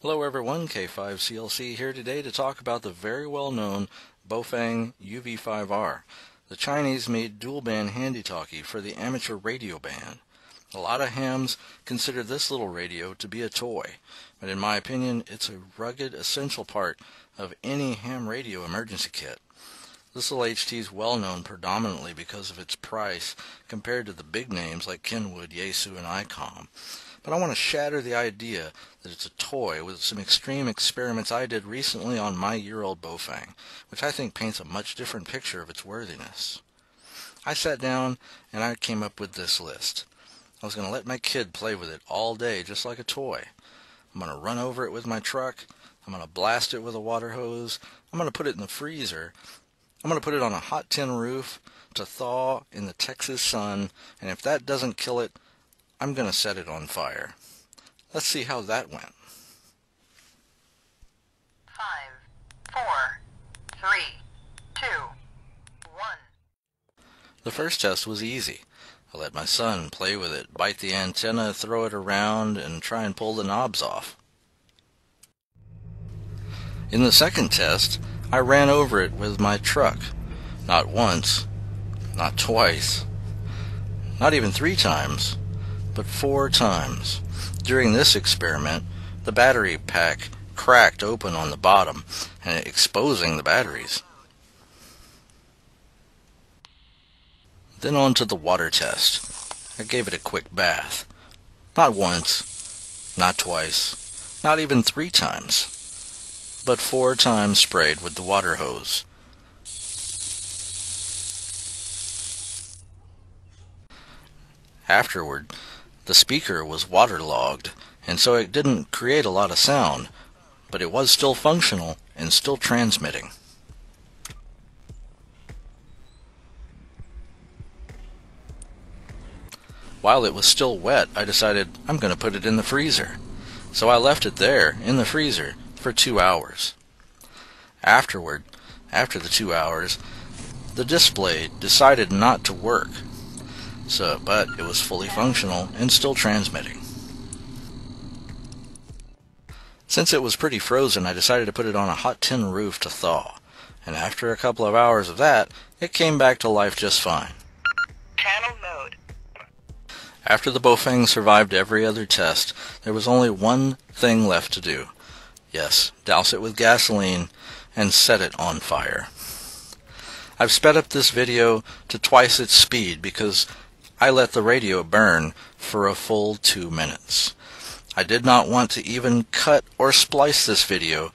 Hello everyone, K5CLC here today to talk about the very well-known Baofeng Uv-5R, the Chinese-made dual-band handy-talkie for the amateur radio band. A lot of hams consider this little radio to be a toy, but in my opinion it's a rugged, essential part of any ham radio emergency kit. This little HT is well known predominantly because of its price compared to the big names like Kenwood, Yaesu, and ICOM. But I want to shatter the idea that it's a toy with some extreme experiments I did recently on my year-old Baofeng, which I think paints a much different picture of its worthiness. I sat down and I came up with this list. I was going to let my kid play with it all day just like a toy. I'm going to run over it with my truck. I'm going to blast it with a water hose. I'm going to put it in the freezer. I'm going to put it on a hot tin roof to thaw in the Texas sun, and if that doesn't kill it, I'm going to set it on fire. Let's see how that went. 5, 4, 3, 2, 1. The first test was easy. I let my son play with it, bite the antenna, throw it around, and try and pull the knobs off. In the second test, I ran over it with my truck. Not once, not twice, not even 3 times, but 4 times. During this experiment, the battery pack cracked open on the bottom, and exposing the batteries. Then on to the water test. I gave it a quick bath. Not once, not twice, not even 3 times, but 4 times sprayed with the water hose. Afterward, the speaker was waterlogged, and so it didn't create a lot of sound, but it was still functional and still transmitting. While it was still wet, I decided I'm going to put it in the freezer. So I left it there in the freezer for 2 hours. Afterward, after the 2 hours, the display decided not to work. But it was fully functional and still transmitting. Since it was pretty frozen, I decided to put it on a hot tin roof to thaw. And after a couple of hours of that, it came back to life just fine. Channel mode. After the Baofeng survived every other test, there was only one thing left to do. Yes, douse it with gasoline and set it on fire. I've sped up this video to twice its speed because I let the radio burn for a full 2 minutes. I did not want to even cut or splice this video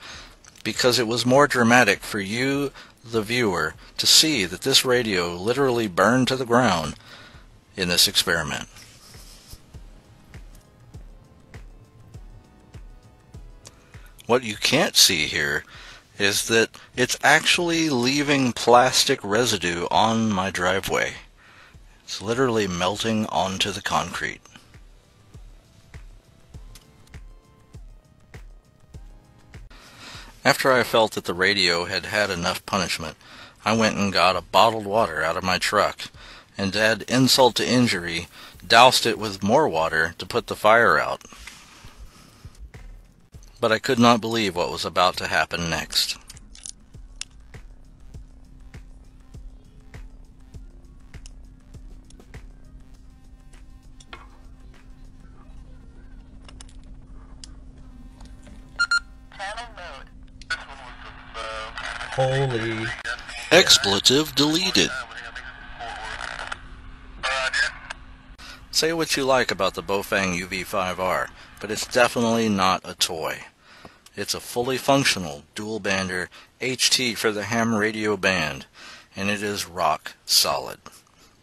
because it was more dramatic for you, the viewer, to see that this radio literally burned to the ground in this experiment. What you can't see here is that it's actually leaving plastic residue on my driveway. It's literally melting onto the concrete. After I felt that the radio had had enough punishment, I went and got a bottled water out of my truck and to add insult to injury, doused it with more water to put the fire out. But I could not believe what was about to happen next. Channel mode. Holy expletive deleted. Say what you like about the Baofeng Uv-5R, but it's definitely not a toy. It's a fully functional dual-bander HT for the ham radio band, and it is rock solid.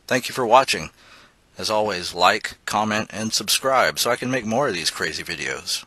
Thank you for watching. As always, like, comment, and subscribe so I can make more of these crazy videos.